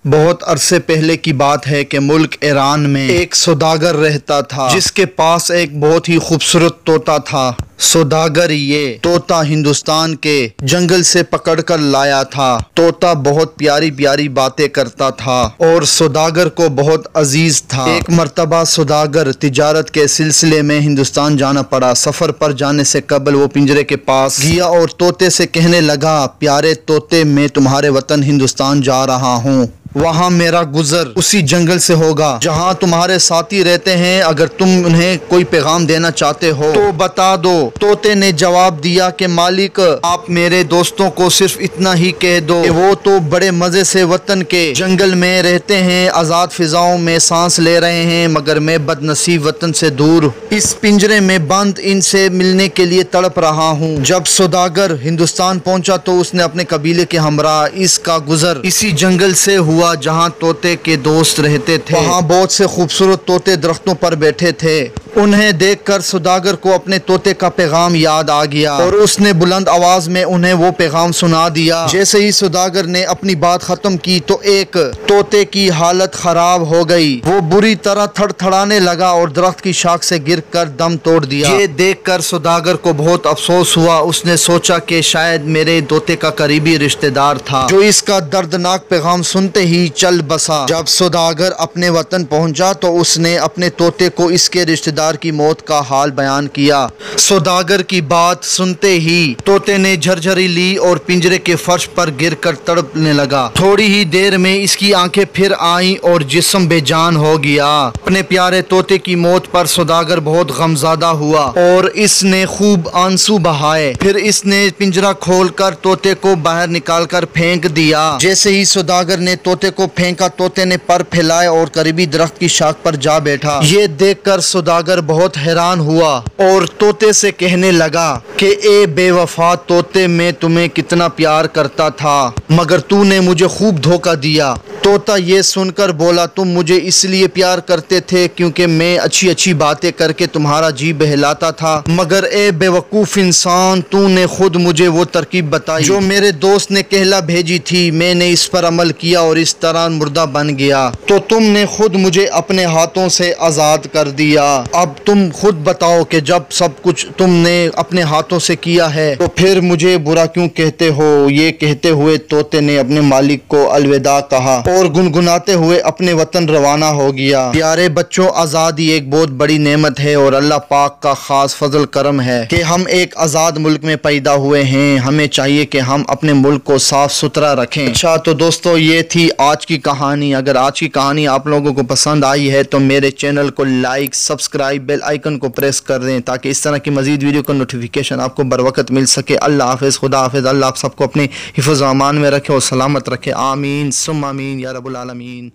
بہت عرصے پہلے کی بات ہے کہ ملک ایران میں ایک سوداگر رہتا تھا جس کے پاس ایک بہت ہی خوبصورت طوطا تھا۔ سوداگر یہ طوطا ہندوستان کے جنگل سے پکڑ کر لایا تھا۔ طوطا بہت پیاری پیاری باتیں کرتا تھا اور سوداگر کو بہت عزیز تھا۔ ایک مرتبہ سوداگر تجارت کے سلسلے میں ہندوستان جانا پڑا۔ سفر پر جانے سے قبل وہ پنجرے کے پاس گیا اور طوطے سے کہنے لگا، پیارے طوطے، میں تمہارے وطن ہندوستان جا رہا ہوں۔ وہاں میرا گزر اسی جنگل سے ہوگا جہاں تمہارے ساتھی رہتے ہیں۔ اگر تم انہیں کوئی پیغام دینا چاہتے ہو تو بتا دو۔ طوطے نے جواب دیا کہ مالک، آپ میرے دوستوں کو صرف اتنا ہی کہہ دو کہ وہ تو بڑے مزے سے وطن کے جنگل میں رہتے ہیں، آزاد فضاؤں میں سانس لے رہے ہیں، مگر میں بد نصیب وطن سے دور اس پنجرے میں بند ان سے ملنے کے لیے تڑپ رہا ہوں۔ جب سوداگر ہندوستان پہنچا تو اس نے اپنے قبیلے کے ہمراہ اس کا گزر اسی جنگل سے ہوا جہاں طوطے کے دوست رہتے تھے۔ وہاں بہت سے خوبصورت طوطے درختوں پر بیٹھے تھے۔ انہیں دیکھ کر سوداگر کو اپنے طوطے کا پیغام یاد آ گیا اور اس نے بلند آواز میں انہیں وہ پیغام سنا دیا۔ جیسے ہی سوداگر نے اپنی بات ختم کی تو ایک طوطے کی حالت خراب ہو گئی۔ وہ بری طرح تھڑ تھڑانے لگا اور درخت کی شاخ سے گر کر دم توڑ دیا۔ یہ دیکھ کر سوداگر کو بہت افسوس ہوا۔ اس نے سوچا کہ شاید میرے طوطے کا قریبی رشتہ دار تھا جو اس کا دردناک پیغام سنتے ہی چل بسا۔ جب سوداگر اپنے وطن پہنچا تو اس نے اپنے طوطے کو اس کے رشتہ دار کی موت کا حال بیان کیا۔ سوداگر کی بات سنتے ہی طوطے نے جھرجھری لی اور پنجرے کے فرش پر گر کر تڑپنے لگا۔ تھوڑی ہی دیر میں اس کی آنکھیں پھر آئیں اور جسم بے جان ہو گیا۔ اپنے پیارے طوطے کی موت پر سوداگر بہت غمزدہ ہوا اور اس نے خوب آنسو بہائے۔ پھر اس نے پنجرہ کھول کر طوطے کو باہر نکال کر پھینک دیا۔ جیسے ہی سوداگر نے طوطے کو پھینکا، طوطے نے پر پھیلائے اور قریبی درخت کی شاخ پر جا بیٹھا۔ یہ دیکھ کر سوداگر بہت حیران ہوا اور طوطے سے کہنے لگا کہ اے بے وفا طوطے، میں تمہیں کتنا پیار کرتا تھا مگر تو نے مجھے خوب دھوکہ دیا۔ طوطا یہ سن کر بولا، تم مجھے اس لیے پیار کرتے تھے کیونکہ میں اچھی اچھی باتیں کر کے تمہارا جی بہلاتا تھا، مگر اے بے وقوف انسان، تو نے خود مجھے وہ ترکیب بتائی جو میرے دوست نے کہلا بھیجی تھی۔ میں نے اس پر عمل کیا اور اس طرح مردہ بن گیا، تو تم نے خود مجھے اپنے ہاتھوں سے آزاد کر دیا۔ اب تم خود بتاؤ کہ جب سب کچھ تم نے اپنے ہاتھوں سے کیا ہے تو پھر مجھے برا کیوں کہتے ہو؟ یہ کہتے ہوئے طوطے نے اپنے مالک کو الوداع کہا اور گنگناتے ہوئے اپنے وطن روانہ ہو گیا۔ پیارے بچوں، آزادی ایک بہت بڑی نعمت ہے اور اللہ پاک کا خاص فضل کرم ہے کہ ہم ایک آزاد ملک میں پیدا ہوئے ہیں۔ ہمیں چاہیے کہ ہم اپنے ملک کو صاف ستھرا رکھیں۔ اچھا تو دوستو، یہ تھی آج کی کہانی۔ اگر آج کی کہانی آپ لوگوں کو پسند آئی ہے تو میرے چینل کو لائک، سبسکرائب، بیل آئیکن کو پریس کر دیں تاکہ اس طرح کی مزید ویڈیو کا نوٹیفیکیشن آپ کو بر وقت مل سکے۔ اللہ حافظ، خدا حافظ۔ اللہ آپ سب کو اپنے حفظ و امان میں رکھے اور سلامت رکھے۔ آمین ثم آمین یا رب العالمین۔